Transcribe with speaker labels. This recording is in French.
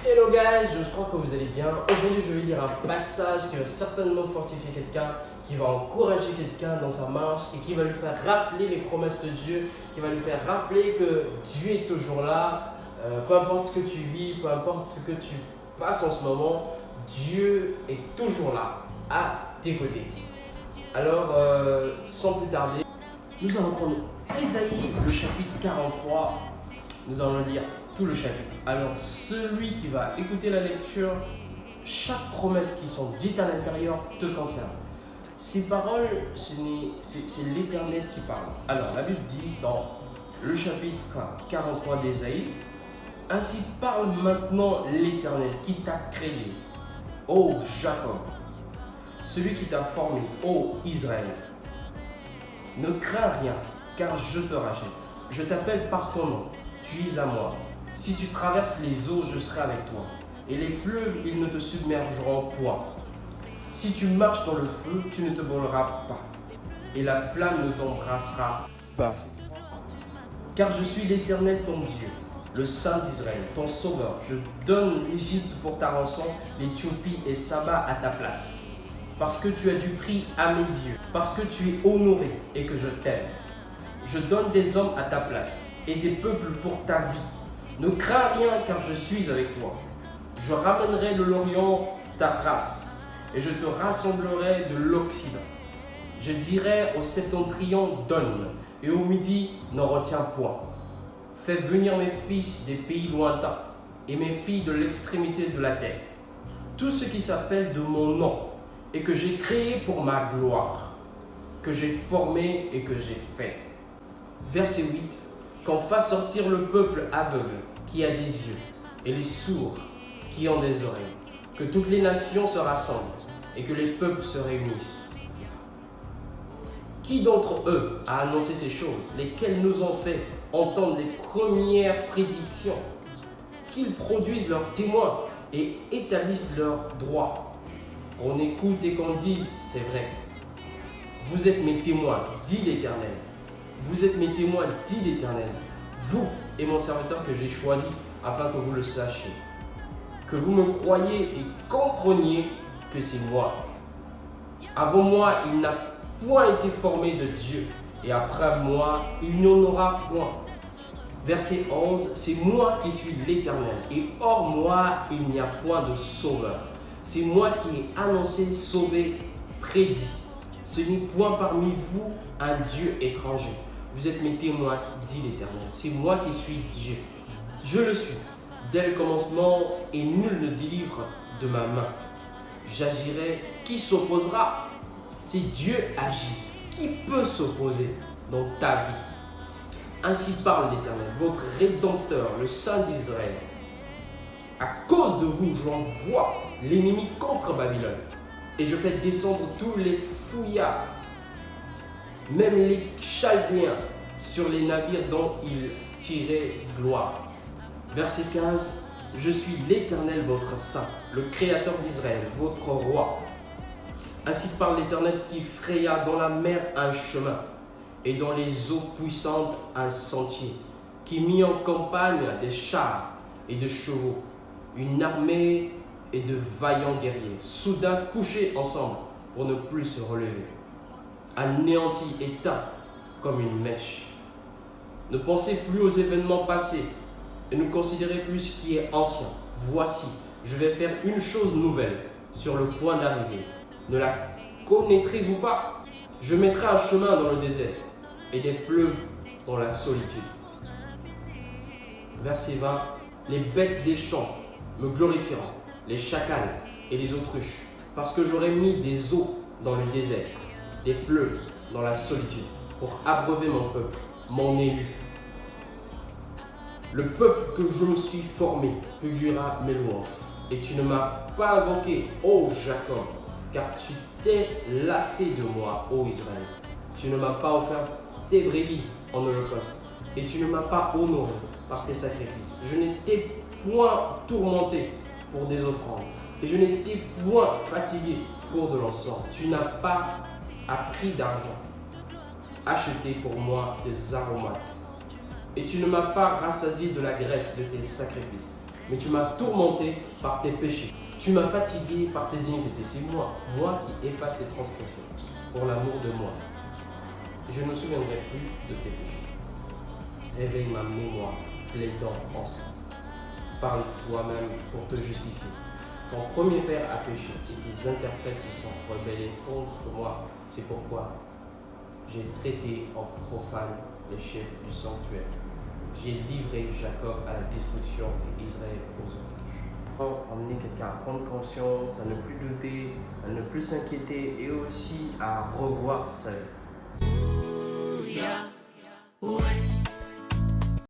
Speaker 1: Hello guys, je crois que vous allez bien. Aujourd'hui, je vais lire un passage qui va certainement fortifier quelqu'un, qui va encourager quelqu'un dans sa marche et qui va lui faire rappeler les promesses de Dieu, qui va lui faire rappeler que Dieu est toujours là. Peu importe ce que tu vis, peu importe ce que tu passes en ce moment, Dieu est toujours là, à tes côtés. Alors, sans plus tarder, nous allons prendre Ésaïe, le chapitre 43. Nous allons lire tout le chapitre. Alors, celui qui va écouter la lecture, chaque promesse qui sont dites à l'intérieur te concerne. Ces paroles, c'est l'Éternel qui parle. Alors, la Bible dit dans le chapitre 43 d'Ésaïe, « Ainsi parle maintenant l'Éternel qui t'a créé, ô Jacob, celui qui t'a formé, ô Israël. Ne crains rien, car je te rachète. Je t'appelle par ton nom, tu es à moi. Si tu traverses les eaux, je serai avec toi. Et les fleuves, ils ne te submergeront point. Si tu marches dans le feu, tu ne te brûleras pas. Et la flamme ne t'embrassera pas. Car je suis l'Éternel ton Dieu, le Saint d'Israël, ton Sauveur. Je donne l'Égypte pour ta rançon, l'Éthiopie et Saba à ta place. Parce que tu as du prix à mes yeux, parce que tu es honoré et que je t'aime. Je donne des hommes à ta place et des peuples pour ta vie. Ne crains rien car je suis avec toi. Je ramènerai de l'Orient ta race et je te rassemblerai de l'Occident. Je dirai au septentrion donne et au midi n'en retiens point. Fais venir mes fils des pays lointains et mes filles de l'extrémité de la terre. Tout ce qui s'appelle de mon nom et que j'ai créé pour ma gloire, que j'ai formé et que j'ai fait. Verset 8. Qu'on fasse sortir le peuple aveugle qui a des yeux et les sourds qui ont des oreilles. Que toutes les nations se rassemblent et que les peuples se réunissent. Qui d'entre eux a annoncé ces choses, lesquelles nous ont fait entendre les premières prédictions? Qu'ils produisent leurs témoins et établissent leurs droits. On écoute et qu'on dise, c'est vrai. Vous êtes mes témoins, dit l'Éternel. Vous êtes mes témoins, dit l'Éternel. Vous et mon serviteur que j'ai choisi afin que vous le sachiez. Que vous me croyiez et compreniez que c'est moi. Avant moi, il n'a point été formé de Dieu. Et après moi, il n'y en aura point. Verset 11, c'est moi qui suis l'Éternel. Et hors moi, il n'y a point de sauveur. C'est moi qui ai annoncé, sauvé, prédit. Ce n'est point parmi vous un Dieu étranger. Vous êtes mes témoins, dit l'Éternel. C'est moi qui suis Dieu. Je le suis dès le commencement et nul ne délivre de ma main. J'agirai, qui s'opposera? Si Dieu agit, qui peut s'opposer dans ta vie? Ainsi parle l'Éternel, votre Rédempteur, le Saint d'Israël. À cause de vous, j'envoie l'ennemi contre Babylone et je fais descendre tous les fouillards, même les Chaldéens, sur les navires dont ils tiraient gloire. Verset 15. Je suis l'Éternel votre Saint, le Créateur d'Israël, votre Roi. Ainsi parle l'Éternel qui fraya dans la mer un chemin et dans les eaux puissantes un sentier, qui mit en campagne des chars et de chevaux, une armée et de vaillants guerriers, soudain couchés ensemble pour ne plus se relever. Anéanti, éteint comme une mèche. Ne pensez plus aux événements passés et ne considérez plus ce qui est ancien. Voici, je vais faire une chose nouvelle sur le point d'arriver. Ne la connaîtrez-vous pas? Je mettrai un chemin dans le désert et des fleuves dans la solitude. Verset 20. Les bêtes des champs me glorifieront, les chacals et les autruches, parce que j'aurai mis des eaux dans le désert, des fleuves dans la solitude, pour abreuver mon peuple, mon élu. Le peuple que je me suis formé publiera mes louanges. Et tu ne m'as pas invoqué, ô Jacob, car tu t'es lassé de moi, ô Israël. Tu ne m'as pas offert tes brebis en holocauste, et tu ne m'as pas honoré par tes sacrifices. Je n'étais point tourmenté pour des offrandes, et je n'étais point fatigué pour de l'encens. Tu n'as pas à prix d'argent acheté pour moi des aromates, et tu ne m'as pas rassasié de la graisse de tes sacrifices. mais tu m'as tourmenté par tes péchés. Tu m'as fatigué par tes iniquités. C'est moi qui efface les transgressions, pour l'amour de moi. Je ne me souviendrai plus de tes péchés. Réveille ma mémoire, plaidant ensemble. Parle toi-même pour te justifier. Ton premier père a péché et tes interprètes se sont rebellés contre moi. C'est pourquoi j'ai traité en profane les chefs du sanctuaire. J'ai livré Jacob à la destruction et Israël aux otages. Emmener quelqu'un à prendre conscience, à ne plus douter, à ne plus s'inquiéter et aussi à revoir sa vie.